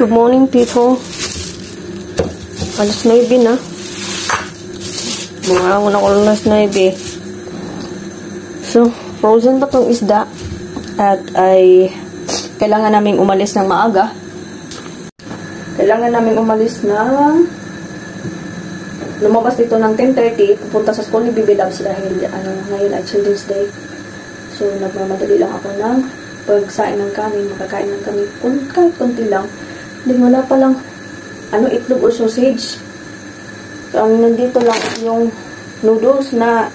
Good morning, people. Alas 9 na. Bumangon ako alas 9. So, frozen pa tong isda. At ay kailangan naming umalis ng maaga. Kailangan naming umalis ng lumabas dito ng 10:30. Pupunta sa school ni Bibi Labs dahil ngayon ay Children's Day. So, nagmamadali lang ako ng pagsain ng kami. Makakain ng kami kahit konti lang. Hindi, wala pa lang itlog o sausage. So, ang nandito lang yung noodles na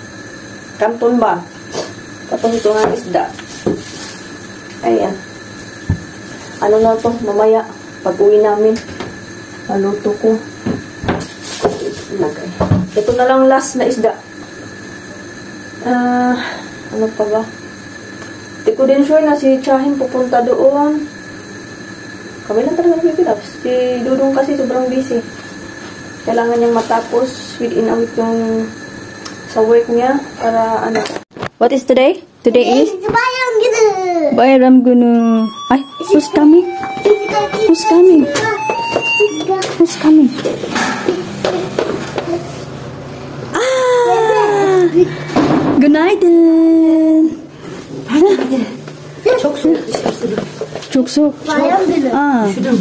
canton ba. Tapos ito nga isda. Ayan. Ano na to, mamaya pag uwi namin maluto ko. Ito na lang last na isda. Ano pa ba? Hindi ko din sure na si Chahin pupunta doon. Kami lang talaga nagpipilabs. Si Dudong kasi sobrang busy. Kailangan niyang matapos within a week yung sa work niya para ano. What is today? Today is Bayram Gunu. Ay, who's coming? Who's coming? Who's coming? Ah! Good night. Çok soğuk dışarısı. Çok soğuk. Aa. Gidiyor.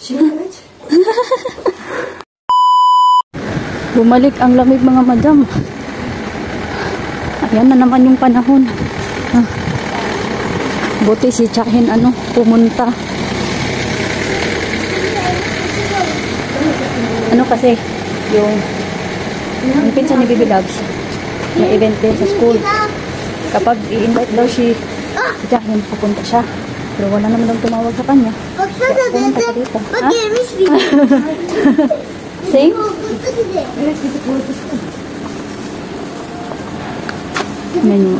Şimdi evet. Bumalik ang lamig mga madam. Ayan na naman yung panahon. Buti si Chahin pumunta. Kasi yung pinsan ni Bibi Labs may event din sa school. Kapag i-invite daw si Chahin, pupunta siya. Pero wala naman daw tumawag sa kanya. Kaya pumunta ka dito. Ha? Sing? Menu.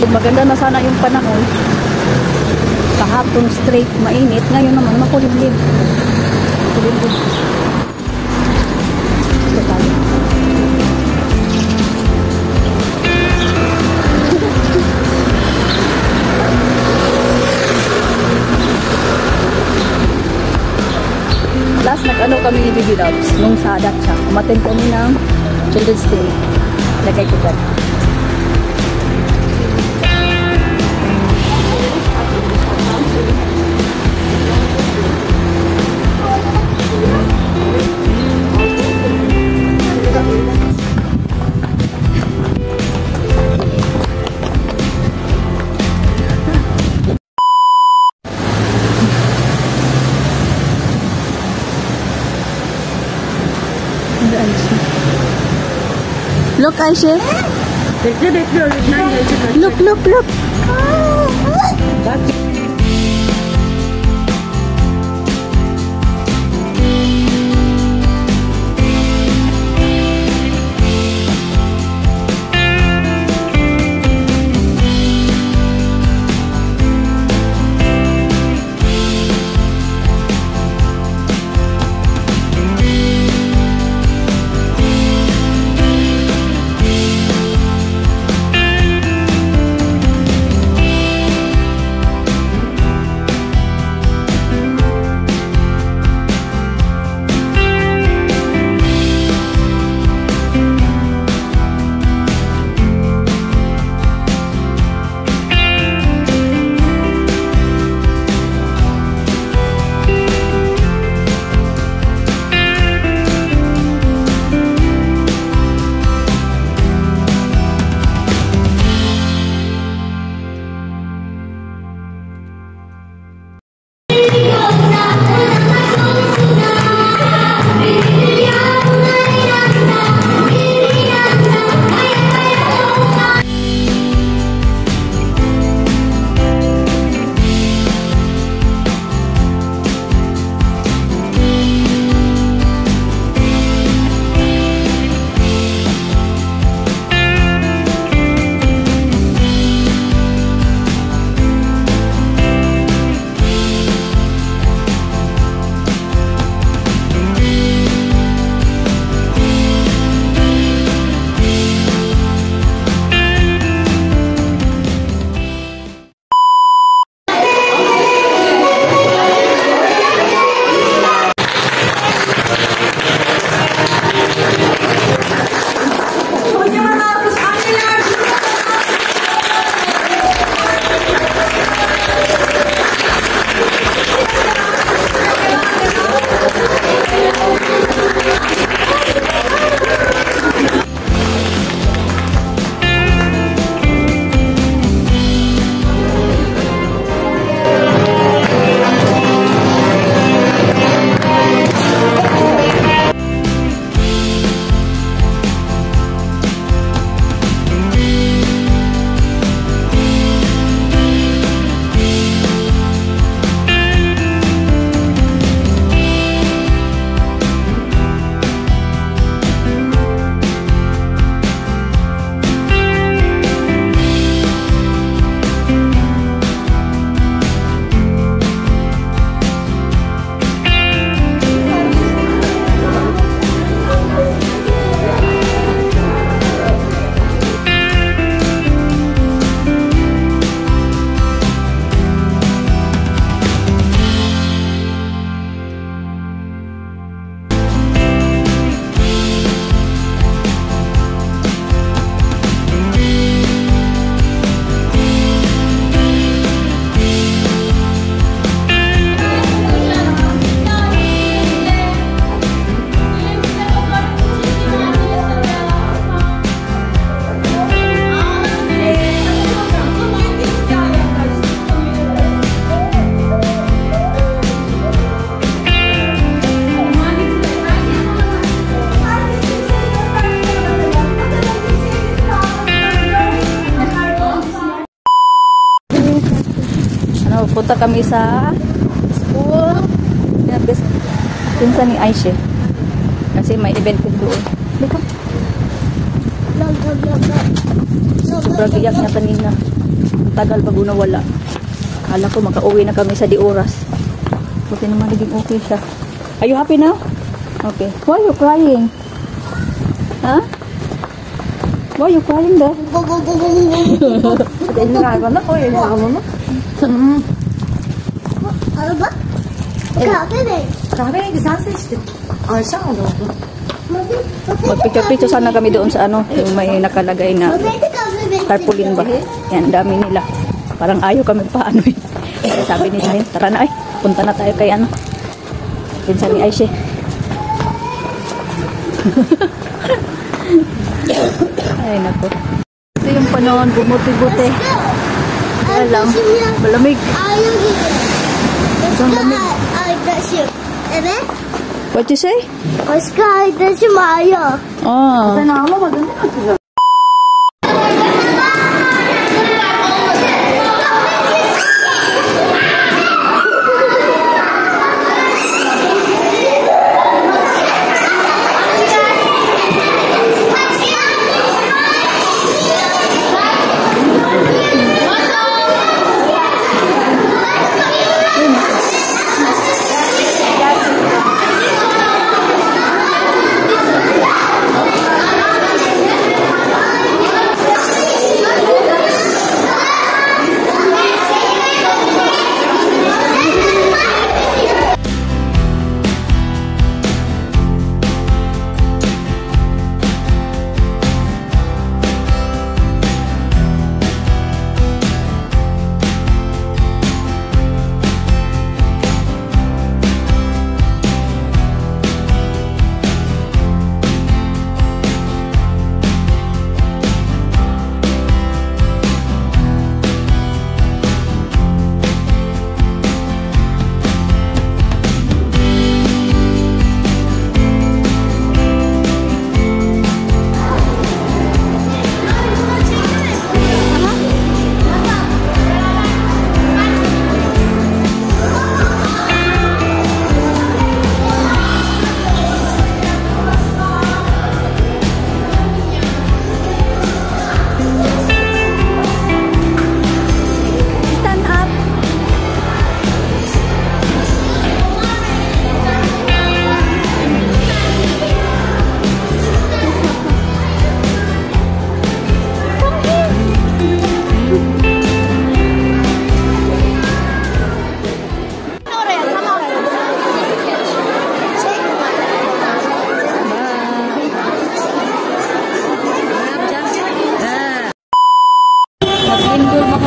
Maganda na sana yung panahon. Kahapon straight mainit, ngayon naman makulimlim. Makulimlim. Ito tayo. Last kami ni Bibi Labs nung sa Adacha. Umattend kami ng Children's Day. Lagay ko dyan. Look, Aisha. Look, look, look. Ano, punta kami sa school. Pinsan ni Aisha. Kasi may event ko doon. Dito. Sobrang iyak niya kanina. Tagal bago nawala. Akala ko makauwi na kami sa di oras. Buti naman naging okay siya. Are you happy now? Okay. Why are you crying? Huh? Why are you crying there? Hindi nga na ko yung mga mo. Ano ba? Kahve ne? Kahve güzel seçtin. Ayşe aldı oldu. Magpicture-picture sana kami doon sa ano, yung may nakalagay na tarpaulin ba. Yan, dami nila. Parang ayaw kami pa ano eh. Sabi ni Zahin, tara na ay, punta na tayo kay ano. Pinsan ni Aisha. Ay nako. Ito yung panahon, bumuti-buti. Kaya lang, malamig. Isang lamig. Evet. What you say? Başka arkadaşım ağlıyor. Oh. Sen ağlamadın değil mi kızım?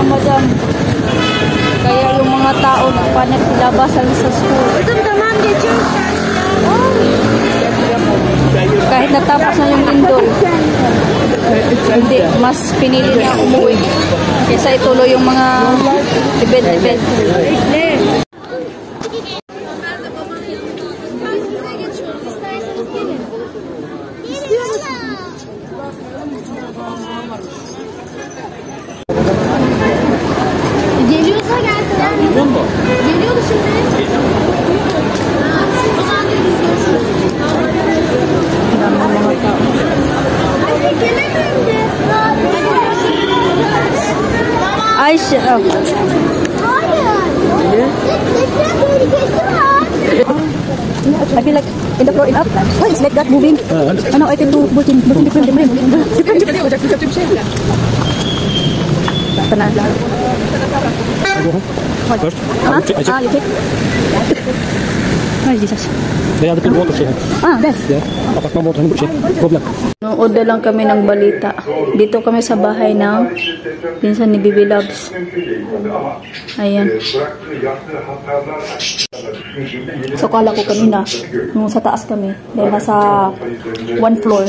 Madam. Kaya yung mga tao nagpanagilabasan sa school. Kızım tamam geçiyorum. Kahit natapos na yung lindol. Hindi, mas pinili niya umuwi. Kaysa ituloy yung mga event. Geliyorsa gelsin. Geliyor mu? Geliyordu şimdi. Ayşe. Oh. I feel like in the floor in up. Why is like that moving? Ano, I can do bulletin different. Tenang. Först. You take. Ay, Jesus. Det hade till båt här. Där. Ja, apat man båt han bort problem. Nood lang kami ng balita. Dito kami sa bahay ng pinsan ni Bibi Loves. Ayan. So kala ko kanina, nung sa taas kami, dahil nasa one floor,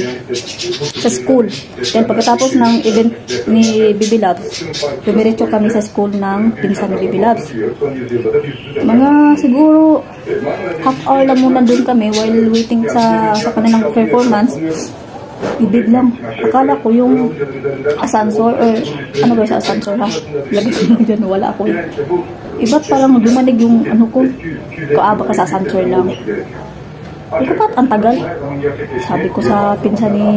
sa school. Then pagkatapos ng event ni Bibi Loves, dumiretso kami sa school ng pinsan ni Bibi Loves. Mga siguro half hour lang muna doon kami while waiting sa kanilang performance. ibig lang. Akala ko yung asansor, ano ba sa asansor ha? Lagi ko lang dyan, wala ako. Iba't parang dumanig yung ano ko. Kaaba ka sa asansor lang. Hindi ko ba't ang tagal? Sabi ko sa pinsan ni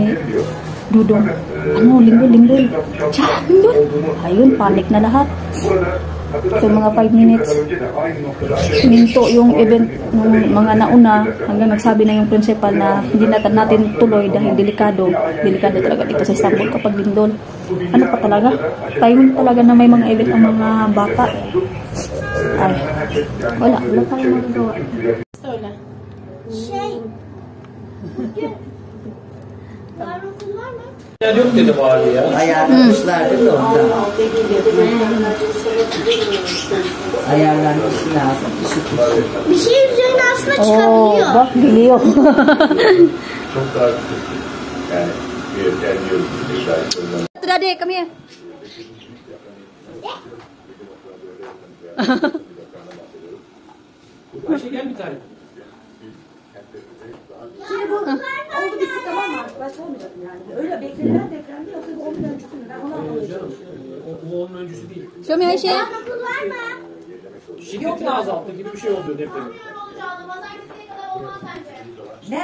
Dudong, ano, linggol. Tiyan, linggol. Ayun, panik na lahat. So, mga 5 minutes. Minto yung event ng mga nauna hanggang nagsabi na yung principal na hindi natin tuloy dahil delikado. Delikado talaga dito sa Istanbul kapag lindol. Ano pa talaga? Time talaga na may mga event ang mga bata. Ay, wala tayong magagawa. Wala. Yok dedi bari ya. Ayarlamışlardı da ondan. Ayarlanması lazım. Bir şey üzerine aslında Oh, çıkabiliyor. bak biliyor. Çok daha yani kendi yolu. Tadi, come here. Ayşe gel bir tane. Şimdi bu oldu bitti tamam mı? Başka olmayacak yani. Öyle beklenen depremde yoksa bu onun öncüsü mü? Ben onu anlamaya çalışıyorum. O onun öncüsü değil. Show me Ayşe. Okul var mı? Şiddetini azalttı gibi bir şey oluyor depremin. Olacağını pazartesiye kadar olmaz bence. Ne?